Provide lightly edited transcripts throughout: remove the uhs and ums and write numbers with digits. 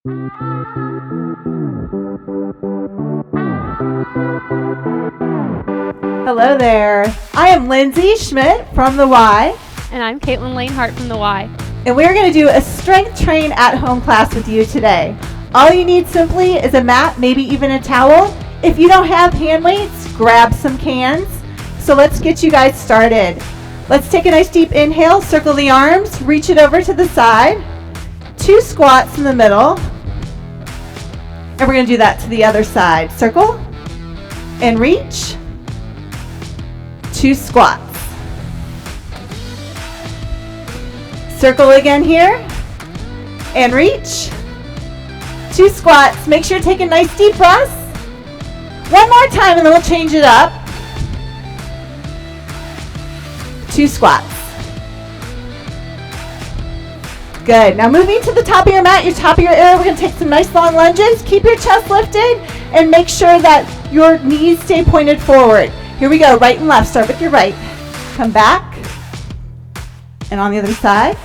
Hello there. I am Lindsay Schmidt from the Y. And I'm Kaytlynd Lanehart from the Y. And we're going to do a strength train at home class with you today. All you need simply is a mat, maybe even a towel. If you don't have hand weights, grab some cans. So let's get you guys started. Let's take a nice deep inhale, circle the arms, reach it over to the side. 2 squats in the middle. And we're going to do that to the other side. Circle and reach. 2 squats. Circle again here and reach. 2 squats. Make sure to take a nice deep breath. One more time and then we'll change it up. 2 squats. Good. Now moving to the top of your mat, your top of your area, we're going to take some nice long lunges. Keep your chest lifted and make sure that your knees stay pointed forward. Here we go, right and left. Start with your right. Come back. And on the other side.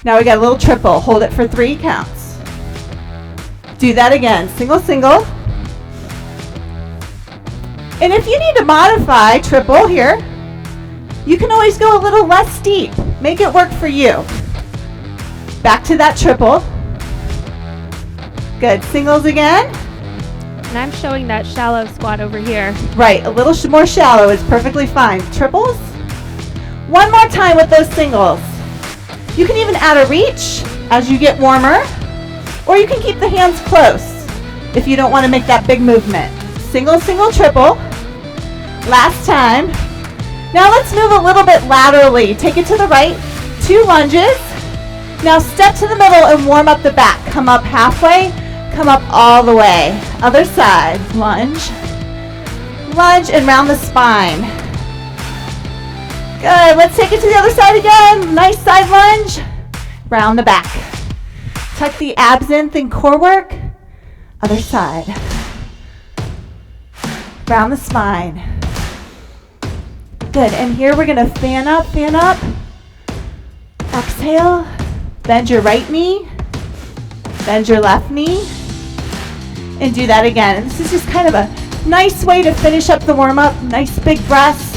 Now we got a little triple. Hold it for 3 counts. Do that again. Single, single. And if you need to modify triple here, you can always go a little less steep. Make it work for you. Back to that triple. Good. Singles again. And I'm showing that shallow squat over here. Right. A little more shallow is perfectly fine. Triples. One more time with those singles. You can even add a reach as you get warmer, or you can keep the hands close if you don't want to make that big movement. Single, single, triple. Last time. Now let's move a little bit laterally. Take it to the right. 2 lunges. Now step to the middle and warm up the back. Come up halfway. Come up all the way. Other side. Lunge. Lunge and round the spine. Good. Let's take it to the other side again. Nice side lunge. Round the back. Tuck the abs in. Think core work. Other side. Round the spine. Good. And here we're going to fan up, fan up. Exhale. Bend your right knee. Bend your left knee. And do that again. And this is just kind of a nice way to finish up the warm-up. Nice big breaths.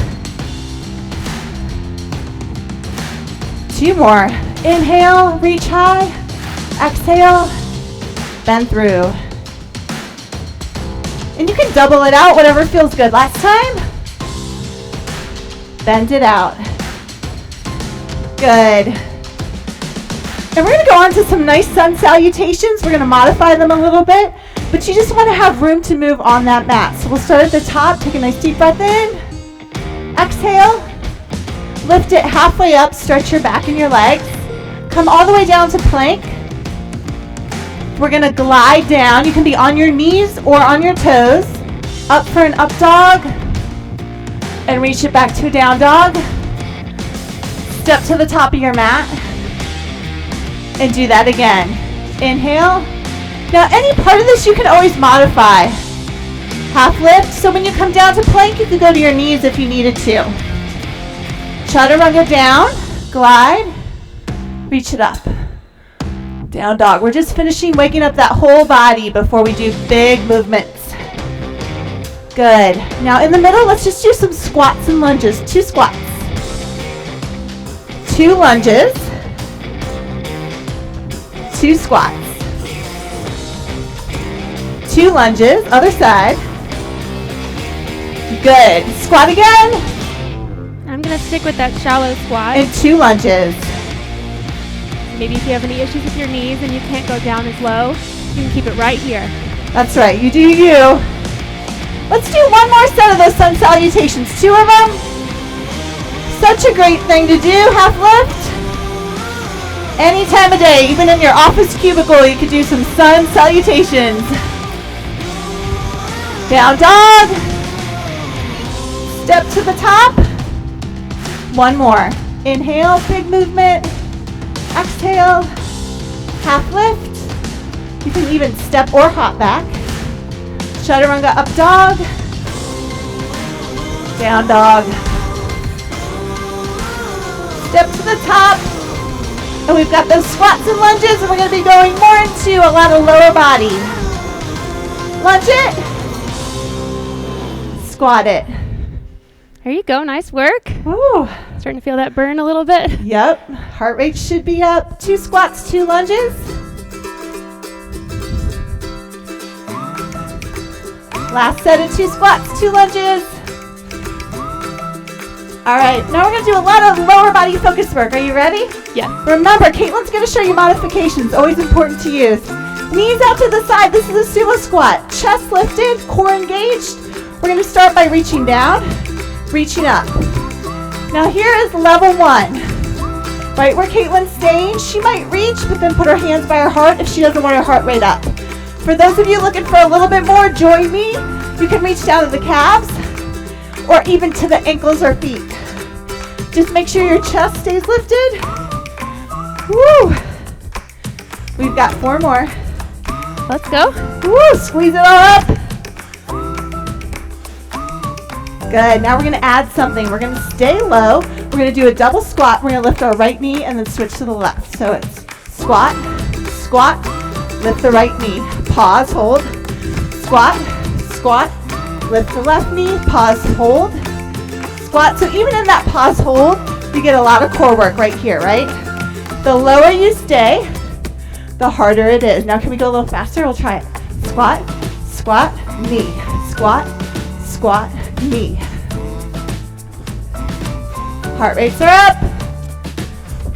2 more. Inhale, reach high. Exhale, bend through. And you can double it out, whatever feels good. Last time. Bend it out. Good. And we're going to go on to some nice sun salutations. We're going to modify them a little bit, but you just want to have room to move on that mat. So we'll start at the top. Take a nice deep breath in. Exhale. Lift it halfway up. Stretch your back and your legs. Come all the way down to plank. We're going to glide down. You can be on your knees or on your toes. Up for an up dog. And reach it back to a down dog. Step to the top of your mat. And do that again. Inhale. Now any part of this you can always modify. Half lift, so when you come down to plank, you can go to your knees if you needed to. Chaturanga down, glide, reach it up. Down dog. We're just finishing waking up that whole body before we do big movements. Good. Now in the middle, let's just do some squats and lunges. 2 squats. 2 lunges. 2 squats. 2 lunges, other side. Good. Squat again. I'm going to stick with that shallow squat. And 2 lunges. Maybe if you have any issues with your knees and you can't go down as low, you can keep it right here. That's right. You do you. Let's do one more set of those sun salutations. 2 of them. Such a great thing to do. Half lift. Any time of day, even in your office cubicle, you could do some sun salutations. Down dog. Step to the top. 1 more. Inhale, big movement. Exhale, half lift. You can even step or hop back. Chaturanga up dog. Down dog. Step to the top. And we've got those squats and lunges, and we're going to be going more into a lot of lower body. Lunge it. Squat it. There you go. Nice work. Ooh. Starting to feel that burn a little bit. Yep. Heart rate should be up. 2 squats, 2 lunges. Last set of 2 squats, 2 lunges. All right, now we're going to do a lot of lower body focus work. Are you ready? Yeah. Remember, Kaytlyn's going to show you modifications. Always important to use. Knees out to the side. This is a sumo squat. Chest lifted, core engaged. We're going to start by reaching down, reaching up. Now here is level 1. Right where Kaytlyn's staying, she might reach, but then put her hands by her heart if she doesn't want her heart rate up. For those of you looking for a little bit more, join me. You can reach down to the calves or even to the ankles or feet. Just make sure your chest stays lifted. Woo! We've got 4 more. Let's go. Woo! Squeeze it all up. Good. Now we're going to add something. We're going to stay low. We're going to do a double squat. We're going to lift our right knee and then switch to the left. So it's squat, squat, lift the right knee. Pause, hold. Squat, squat, lift the left knee. Pause, hold. Squat. So even in that pause, hold, you get a lot of core work right here, right? The lower you stay, the harder it is. Now can we go a little faster? We'll try it. Squat, squat, knee. Squat, squat, knee. Heart rates are up.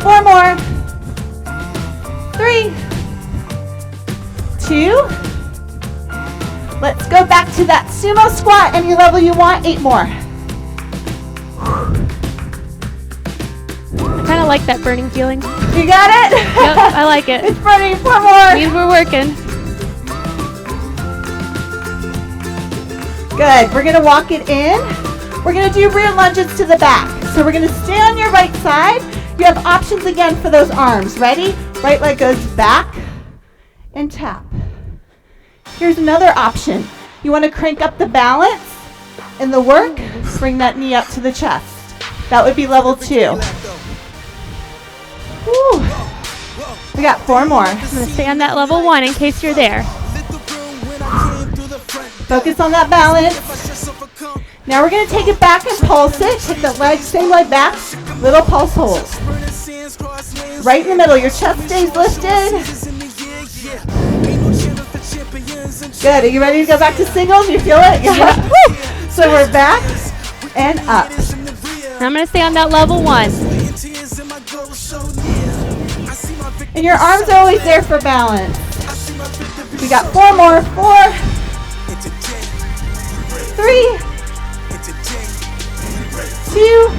4 more. 3, 2. Let's go back to that sumo squat. Any level you want. 8 more. I kind of like that burning feeling. You got it? Yep, I like it. It's burning. 4 more. Means we're working. Good. We're going to walk it in. We're going to do rear lunges to the back. So we're going to stay on your right side. You have options again for those arms. Ready? Right leg goes back and tap. Here's another option. You want to crank up the balance in the work. Bring that knee up to the chest. That would be level 2. Woo. We got 4 more. I'm going to stay on that level 1 in case you're there. Focus on that balance. Now we're going to take it back and pulse it. Take the leg, same leg back. Little pulse hold. Right in the middle. Your chest stays lifted. Good. Are you ready to go back to singles? You feel it? Yeah. Woo. So we're back and up. I'm going to stay on that level 1. And your arms are always there for balance. We got 4 more. 4, 3, 2.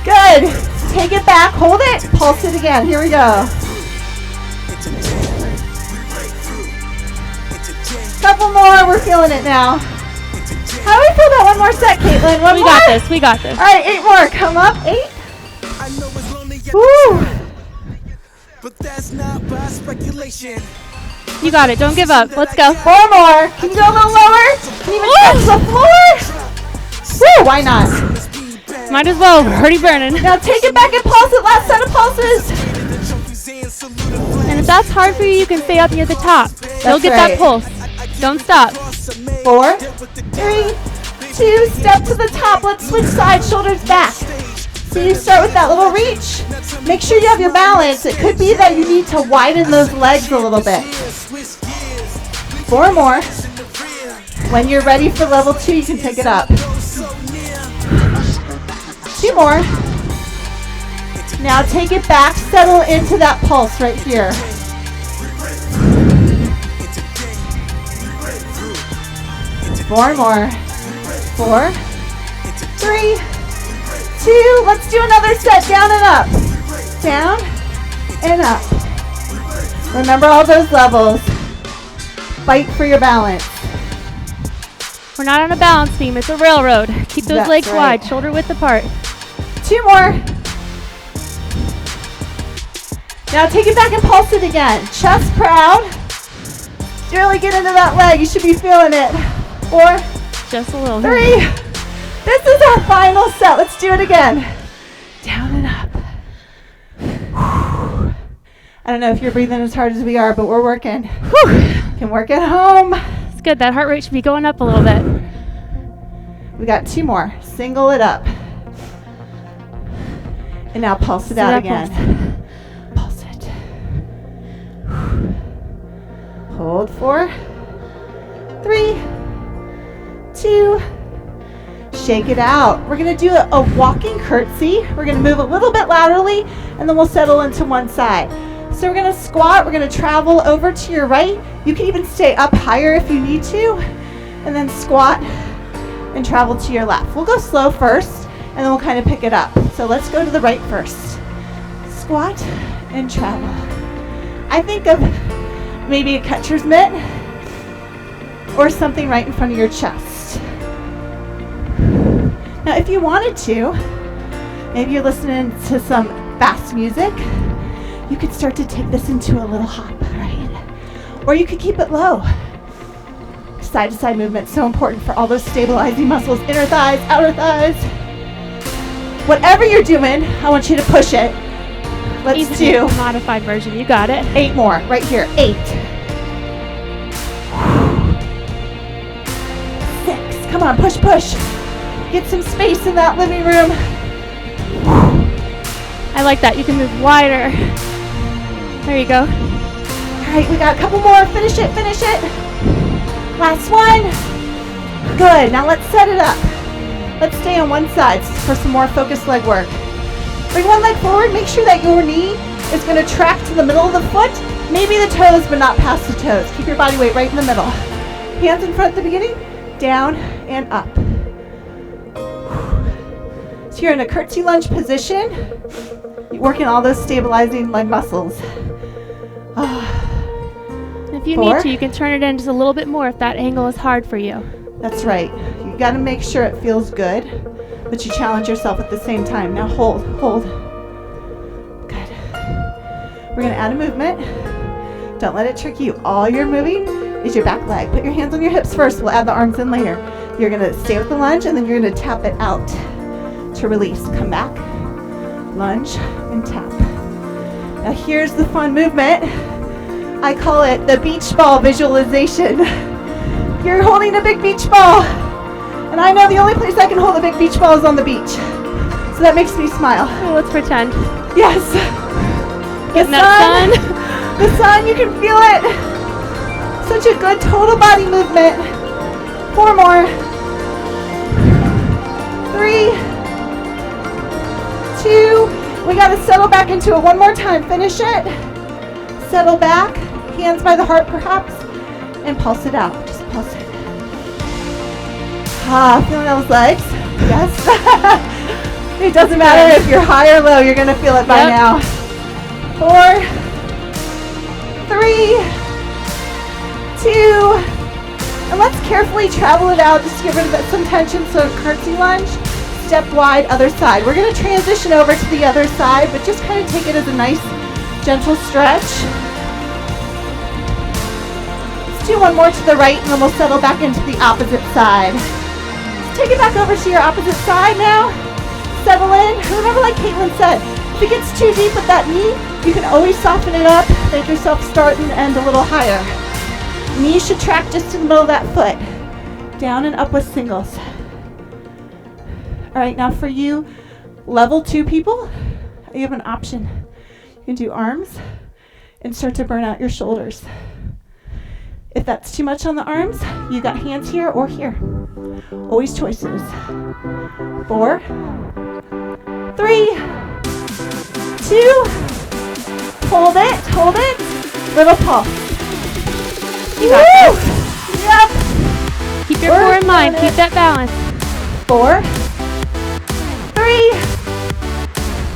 Good. Take it back. Hold it. Pulse it again. Here we go. Couple more. We're feeling it now. How do we feel that one more set, Kaytlynd? One We more? got this. We got this. All right, 8 more. Come up. 8. Woo. But that's not by speculation. You got it. Don't give up. Let's go. 4 more. Can you go a little lower? Can you even touch the floor? Woo, why not? Might as well. We're already burning. Now take it back and pulse it. Last set of pulses. And if that's hard for you, you can stay up near the top. You'll get right. that pulse. Don't stop. 4, 3, 2. Step to the top. Let's switch sides. Shoulders back. So you start with that little reach. Make sure you have your balance. It could be that you need to widen those legs a little bit. 4 more. When you're ready for level 2, you can take it up. 2 more. Now take it back. Settle into that pulse right here. 4 more. 4, 3, 2. Let's do another set. Down and up. Down and up. Remember all those levels. Fight for your balance. We're not on a balance beam. It's a railroad. Keep those That's legs right. wide, shoulder width apart. 2 more. Now take it back and pulse it again. Chest proud. Really get into that leg. You should be feeling it. 4, Just a little. 3. This is our final set. Let's do it again. Down and up. I don't know if you're breathing as hard as we are, but we're working. Whew. Can work at home. It's good. That heart rate should be going up a little bit. We got 2 more. Single it up. And now pulse it out again. Pulse it. Hold 4, 3, 2. Shake it out. We're going to do a walking curtsy. We're going to move a little bit laterally, and then we'll settle into one side. So we're going to squat. We're going to travel over to your right. You can even stay up higher if you need to, and then squat and travel to your left. We'll go slow first, and then we'll kind of pick it up. So let's go to the right first. Squat and travel. I think of maybe a catcher's mitt or something right in front of your chest. Now, if you wanted to, maybe you're listening to some fast music, you could start to take this into a little hop, right? Or you could keep it low. Side to side movement, so important for all those stabilizing muscles, inner thighs, outer thighs. Whatever you're doing, I want you to push it. Let's do a modified version. You got it. 8 more, right here. 8. 6. Come on, push, push. Get some space in that living room. I like that. You can move wider. There you go. All right, we got a couple more. Finish it, finish it. Last one. Good. Now let's set it up. Let's stay on one side for some more focused leg work. Bring one leg forward. Make sure that your knee is going to track to the middle of the foot. Maybe the toes, but not past the toes. Keep your body weight right in the middle. Hands in front at the beginning. Down and up. So you're in a curtsy lunge position. You're working all those stabilizing leg muscles. If you 4. need to, you can turn it in just a little bit more if that angle is hard for you. That's right. You got to make sure it feels good, but you challenge yourself at the same time. Now hold, hold. Good. We're going to add a movement. Don't let it trick you. All you're moving is your back leg. Put your hands on your hips first. We'll add the arms in later. You're going to stay with the lunge, and then you're going to tap it out to release. Come back, lunge, and tap. Now here's the fun movement. I call it the beach ball visualization. You're holding a big beach ball. And I know the only place I can hold a big beach ball is on the beach. So that makes me smile. Oh, let's pretend. Yes. Getting that sun. The sun, you can feel it. Such a good total body movement. 4 more. 3, 2. We got to settle back into it one more time. Finish it. Settle back. Hands by the heart perhaps. And pulse it out. Just pulse it. Feeling those legs? Yes. It doesn't matter if you're high or low. You're going to feel it by now. 4, 3, 2. And let's carefully travel it out just to get rid of some tension. So curtsy lunge. Step wide, other side. We're going to transition over to the other side, but just kind of take it as a nice, gentle stretch. Let's do one more to the right, and then we'll settle back into the opposite side. Let's take it back over to your opposite side now. Settle in. Remember, like Kaytlynd said, if it gets too deep with that knee, you can always soften it up, make yourself start and end a little higher. Knee should track just in the middle of that foot. Down and up with singles. All right, now for you, level 2 people, you have an option. You can do arms and start to burn out your shoulders. If that's too much on the arms, you got hands here or here. Always choices. 4, 3, 2, hold it, little pulse. You got this. Yep. Keep your core in mind, keep that balance. 4, 3,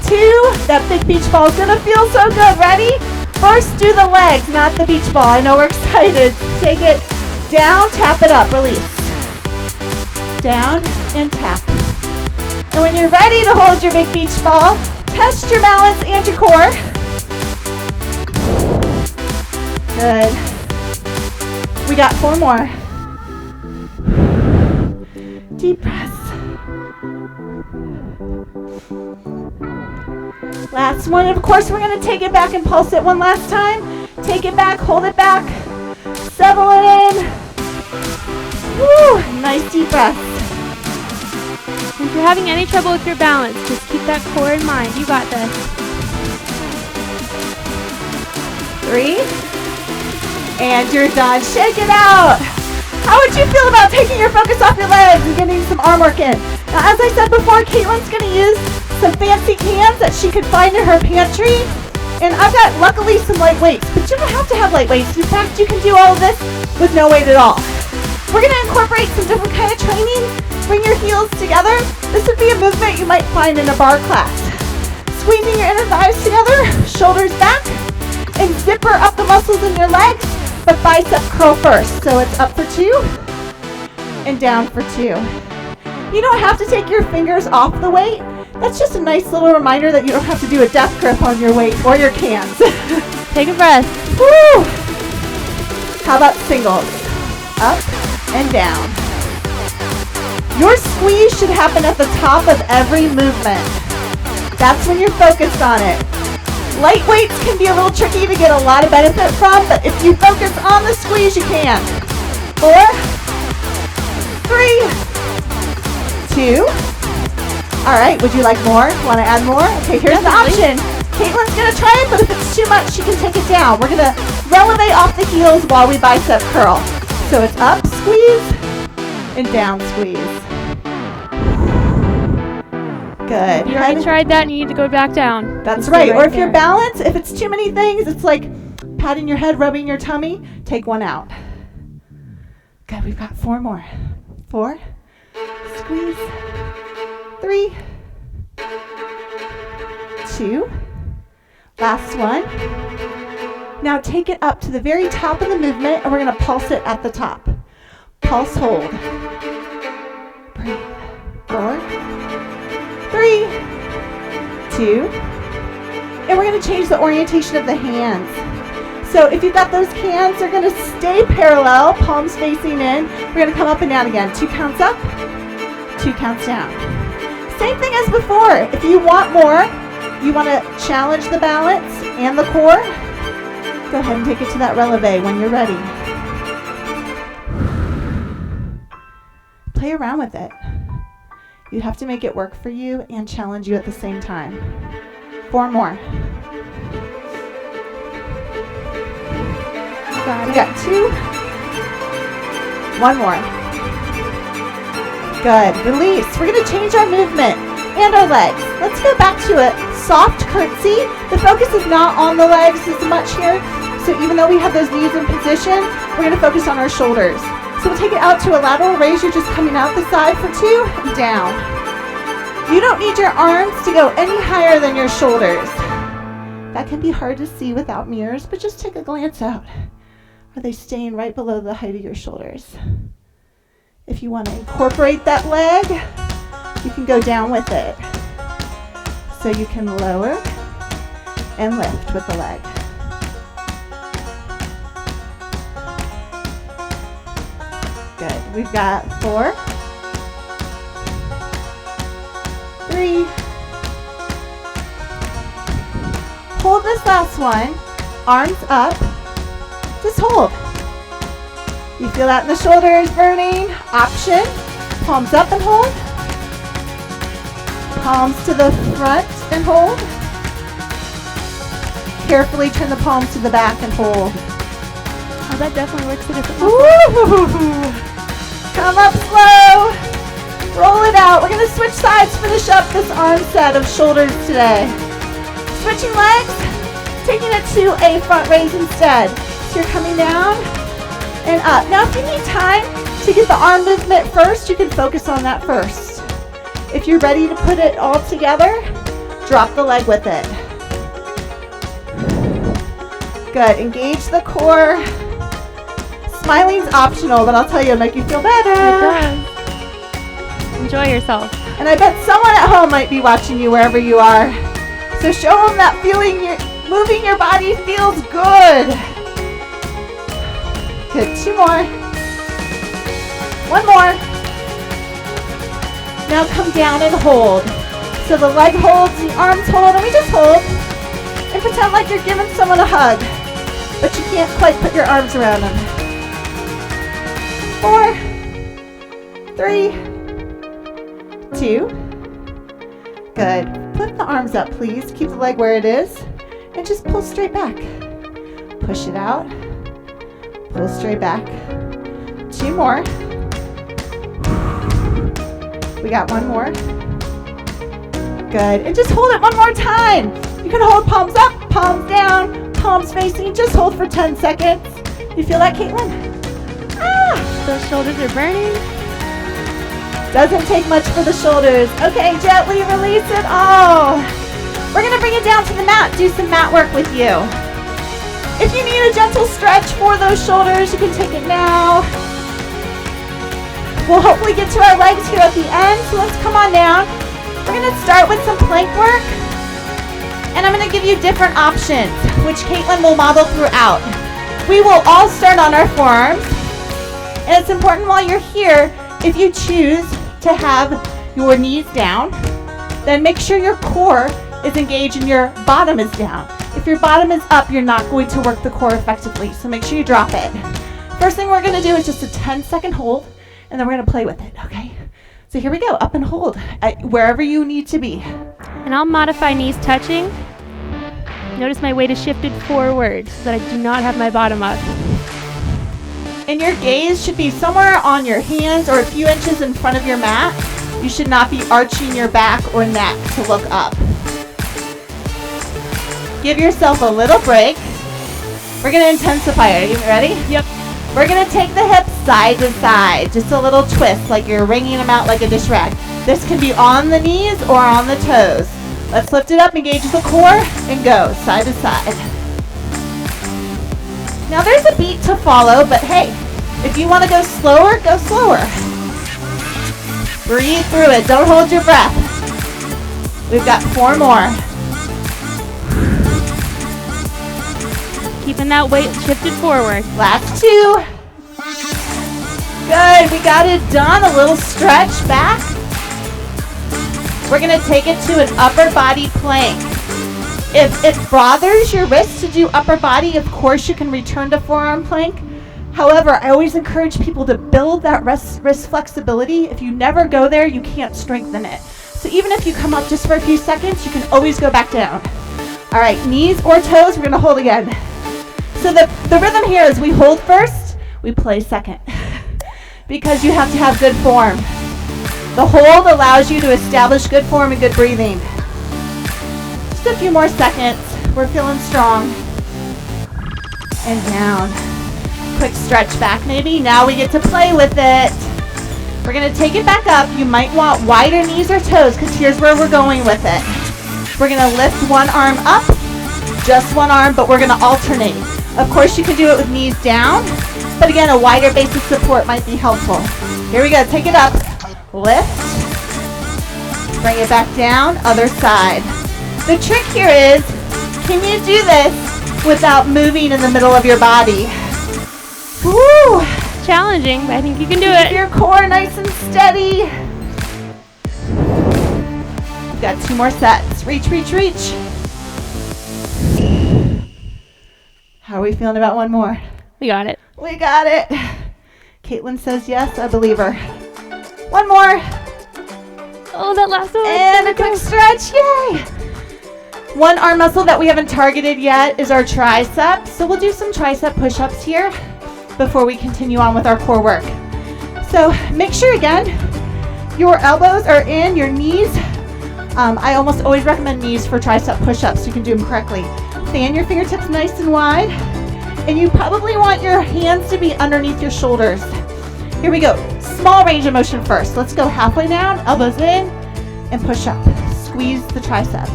2, that big beach ball is gonna feel so good. Ready? First do the legs, not the beach ball. I know we're excited. Take it down, tap it up, release. Down and tap. And when you're ready to hold your big beach ball, test your balance and your core. Good. We got 4 more. Deep breaths. Last one. Of course, we're going to take it back and pulse it one last time. Take it back, hold it back. Settle it in. Woo, nice deep breath. If you're having any trouble with your balance, just keep that core in mind. You got this. 3. And you're done. Shake it out. How would you feel about taking your focus off your legs and getting some arm work in? Now, as I said before, Kaytlyn's going to use some fancy cans that she could find in her pantry. And I've got, luckily, some light weights. But you don't have to have light weights. In fact, you can do all of this with no weight at all. We're going to incorporate some different kind of training. Bring your heels together. This would be a movement you might find in a bar class. Squeezing your inner thighs together, shoulders back, and zipper up the muscles in your legs. But bicep curl first. So it's up for 2 and down for 2. You don't have to take your fingers off the weight. That's just a nice little reminder that you don't have to do a death grip on your weight or your cans. Take a breath. Woo! How about singles? Up and down. Your squeeze should happen at the top of every movement. That's when you're focused on it. Light weights can be a little tricky to get a lot of benefit from, but if you focus on the squeeze, you can. 4, 3, 2. All right, would you like more? Want to add more? Okay, here's the option. Kaytlyn's going to try it, but if it's too much, she can take it down. We're going to releve off the heels while we bicep curl. So it's up, squeeze, and down, squeeze. Good. You already tried that and you need to go back down. That's right. Or if you're balanced, if it's too many things, it's like patting your head, rubbing your tummy. Take one out. Good. We've got 4 more. 4. Squeeze. 3. 2. Last one. Now take it up to the very top of the movement, and we're going to pulse it at the top. Pulse, hold. Breathe. 4. 3, 2, and we're going to change the orientation of the hands. So if you've got those cans, they're going to stay parallel, palms facing in. We're going to come up and down again. 2 counts up, 2 counts down. Same thing as before. If you want more, you want to challenge the balance and the core, go ahead and take it to that releve when you're ready. Play around with it. You have to make it work for you and challenge you at the same time. 4 more. We got 2. 1 more. Good. Release. We're going to change our movement and our legs. Let's go back to a soft curtsy. The focus is not on the legs as much here. So even though we have those knees in position, we're going to focus on our shoulders. So we'll take it out to a lateral raise. You're just coming out the side for 2 and down. You don't need your arms to go any higher than your shoulders. That can be hard to see without mirrors, but just take a glance out. Are they staying right below the height of your shoulders? If you want to incorporate that leg, you can go down with it. So you can lower and lift with the leg. Good. We've got 4, 3. Hold this last one. Arms up. Just hold. You feel that in the shoulders burning? Option. Palms up and hold. Palms to the front and hold. Carefully turn the palms to the back and hold. Oh, that definitely works a different muscle. Come up slow. Roll it out. We're going to switch sides, finish up this arm set of shoulders today. Switching legs, taking it to a front raise instead. So you're coming down and up. Now if you need time to get the arm movement first, you can focus on that first. If you're ready to put it all together, drop the leg with it. Good. Engage the core. Smiling's optional, but I'll tell you, it'll make you feel better. It does. Enjoy yourself. And I bet someone at home might be watching you wherever you are. So show them that feeling, moving your body feels good. Good. 2 more. 1 more. Now come down and hold. So the leg holds, the arms hold, and we just hold. And pretend like you're giving someone a hug, but you can't quite put your arms around them. 4, 3, 2. Good. Flip the arms up, please. Keep the leg where it is. And just pull straight back. Push it out. Pull straight back. 2 more. We got 1 more. Good. And just hold it 1 more time. You can hold palms up, palms down, palms facing. Just hold for 10 seconds. You feel that, Kaytlynd? Ah! Those shoulders are burning. Doesn't take much for the shoulders. Okay, gently release it all. We're going to bring it down to the mat. Do some mat work with you. If you need a gentle stretch for those shoulders, you can take it now. We'll hopefully get to our legs here at the end. So let's come on down. We're going to start with some plank work. And I'm going to give you different options, which Kaytlynd will model throughout. We will all start on our forearms. And it's important while you're here, if you choose to have your knees down, then make sure your core is engaged and your bottom is down. If your bottom is up, you're not going to work the core effectively, so make sure you drop it. First thing we're going to do is just a 10-second hold, and then we're going to play with it, okay? So here we go, up and hold, wherever you need to be. And I'll modify knees touching. Notice my weight is shifted forward so that I do not have my bottom up. And your gaze should be somewhere on your hands or a few inches in front of your mat. You should not be arching your back or neck to look up. Give yourself a little break. We're going to intensify it. Are you ready? Yep. We're going to take the hips side to side. Just a little twist, like you're wringing them out like a dish rag. This can be on the knees or on the toes. Let's lift it up, engage the core, and go side to side. Now there's a beat to follow, but hey, if you want to go slower, go slower. Breathe through it. Don't hold your breath. We've got 4 more. Keeping that weight shifted forward. Last 2. Good. We got it done. A little stretch back. We're going to take it to an upper body plank. If it bothers your wrist to do upper body, of course you can return to forearm plank. However, I always encourage people to build that wrist flexibility. If you never go there, you can't strengthen it. So even if you come up just for a few seconds, you can always go back down. All right, knees or toes, we're going to hold again. So the rhythm here is we hold first, we play second. Because you have to have good form. The hold allows you to establish good form and good breathing. Just a few more seconds. We're feeling strong. And down. Quick stretch back maybe. Now we get to play with it. We're going to take it back up. You might want wider knees or toes because here's where we're going with it. We're going to lift one arm up, just one arm, but we're going to alternate. Of course, you can do it with knees down, but again, a wider base of support might be helpful. Here we go. Take it up. Lift. Bring it back down. Other side. The trick here is, can you do this without moving in the middle of your body? Woo! Challenging, but I think you can do Keep it. your core nice and steady. We've got 2 more sets. Reach, reach, reach. How are we feeling about 1 more? We got it. We got it. Kaytlynd says yes. I believe her. 1 more. Oh, that last one. And a quick stretch. Yay! One arm muscle that we haven't targeted yet is our tricep. So we'll do some tricep push-ups here before we continue on with our core work. So make sure again, your elbows are in, your knees. I almost always recommend knees for tricep push-ups so you can do them correctly. Fan your fingertips nice and wide. And you probably want your hands to be underneath your shoulders. Here we go. Small range of motion first. Let's go halfway down, elbows in, and push up. Squeeze the triceps.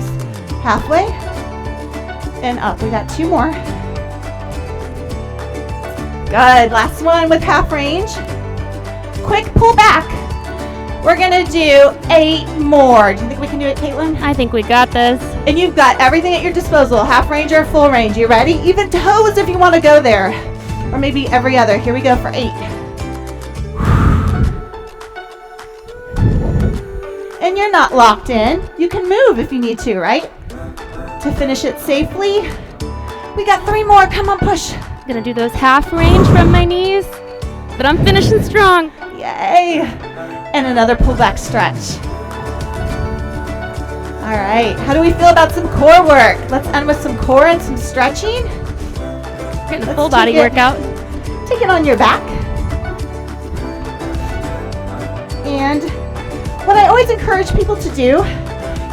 Halfway and up. We got 2 more. Good. Last one with half range. Quick pull back. We're going to do 8 more. Do you think we can do it, Kaytlynd? I think we got this. And you've got everything at your disposal. Half range or full range. You ready? Even toes if you want to go there. Or maybe every other. Here we go for 8. And you're not locked in, you can move if you need to, right? To finish it safely. We got 3 more. Come on, push. I'm gonna do those half range from my knees, but I'm finishing strong. Yay. And another pullback stretch. All right, how do we feel about some core work? Let's end with some core and some stretching. Getting a full body workout. Take it on your back. And what I always encourage people to do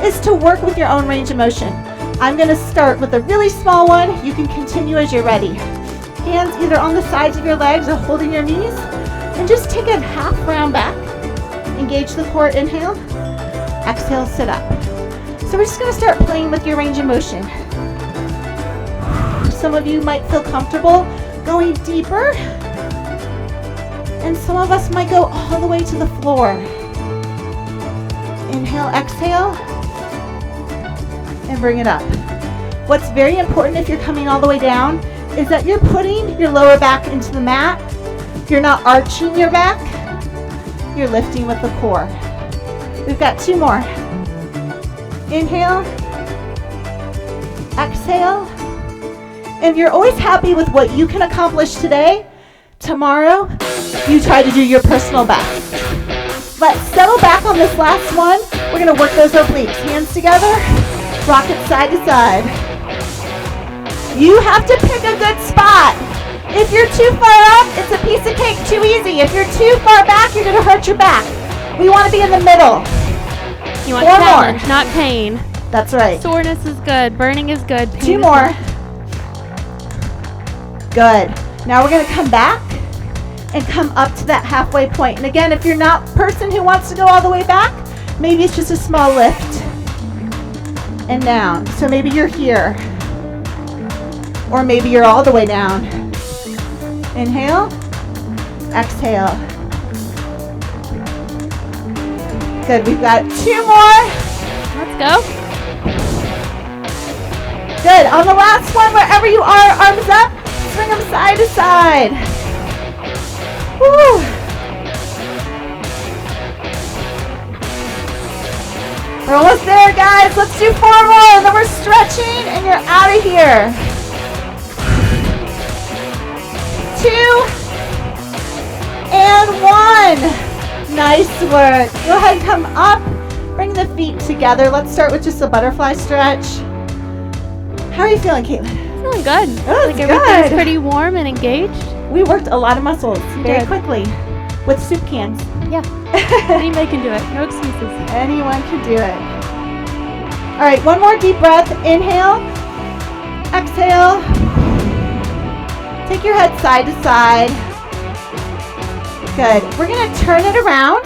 is to work with your own range of motion. I'm going to start with a really small one. You can continue as you're ready. Hands either on the sides of your legs or holding your knees. And just take a half round back. Engage the core, inhale. Exhale, sit up. So we're just going to start playing with your range of motion. Some of you might feel comfortable going deeper. And some of us might go all the way to the floor. Inhale, exhale, and bring it up. What's very important if you're coming all the way down is that you're putting your lower back into the mat. You're not arching your back. You're lifting with the core. We've got 2 more. Inhale, exhale. And you're always happy with what you can accomplish today. Tomorrow, you try to do your personal best. Let's settle back on this last one. We're going to work those obliques. Hands together, rock it side to side. You have to pick a good spot. If you're too far up, it's a piece of cake, too easy. If you're too far back, you're going to hurt your back. We want to be in the middle. You want 4 challenge, more. not pain. That's right. Soreness is good. Burning is good. Pain 2 is more. good. Good. Now we're going to come back and come up to that halfway point. And again, if you're not a person who wants to go all the way back, maybe it's just a small lift and down. So maybe you're here, or maybe you're all the way down. Inhale, exhale. Good, we've got 2 more. Let's go. Good, on the last one, wherever you are, arms up, swing them side to side. Woo. We're almost there, guys. Let's do 4 more, and then we're stretching, and you're out of here. 2 and 1. Nice work. Go ahead and come up. Bring the feet together. Let's start with just a butterfly stretch. How are you feeling, Kaytlynd? Feeling good. Oh, like good. everything's pretty warm and engaged. We worked a lot of muscles very did. quickly with soup cans. Yeah. Anybody can do it. No excuses. Anyone can do it. All right, 1 more deep breath. Inhale. Exhale. Take your head side to side. Good. We're going to turn it around.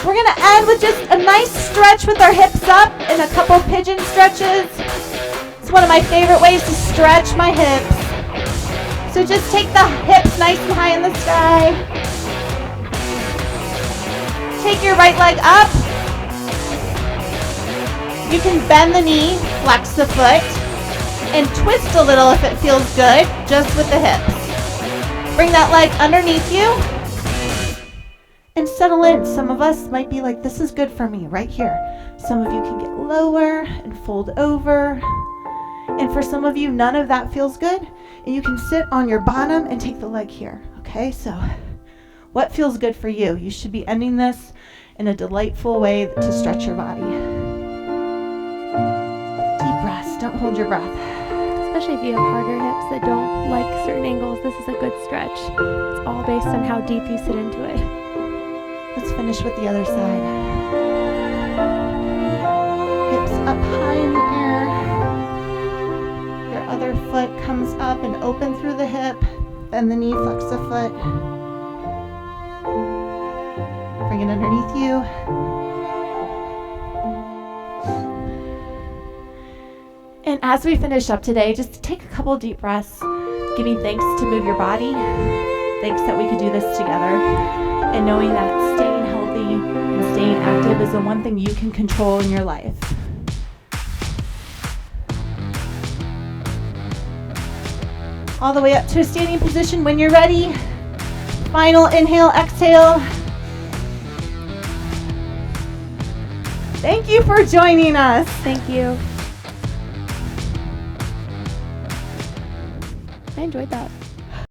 We're going to end with just a nice stretch with our hips up and a couple pigeon stretches. It's one of my favorite ways to stretch my hips. So just take the hips nice and high in the sky. Take your right leg up. You can bend the knee, flex the foot, and twist a little if it feels good, just with the hips. Bring that leg underneath you and settle in. Some of us might be like, this is good for me right here. Some of you can get lower and fold over. And for some of you, none of that feels good. And you can sit on your bottom and take the leg here. Okay, so what feels good for you? You should be ending this in a delightful way to stretch your body. Deep breaths, don't hold your breath. Especially if you have harder hips that don't like certain angles, this is a good stretch. It's all based on how deep you sit into it. Let's finish with the other side. Hips up high in the air. Your other foot comes up and open through the hip. Bend the knee, flex the foot. Bring it underneath you. And as we finish up today, just take a couple deep breaths, giving thanks to move your body. Thanks that we could do this together. And knowing that staying healthy and staying active is the one thing you can control in your life. All the way up to a standing position when you're ready. Final inhale, exhale. Thank you for joining us. Thank you. I enjoyed that.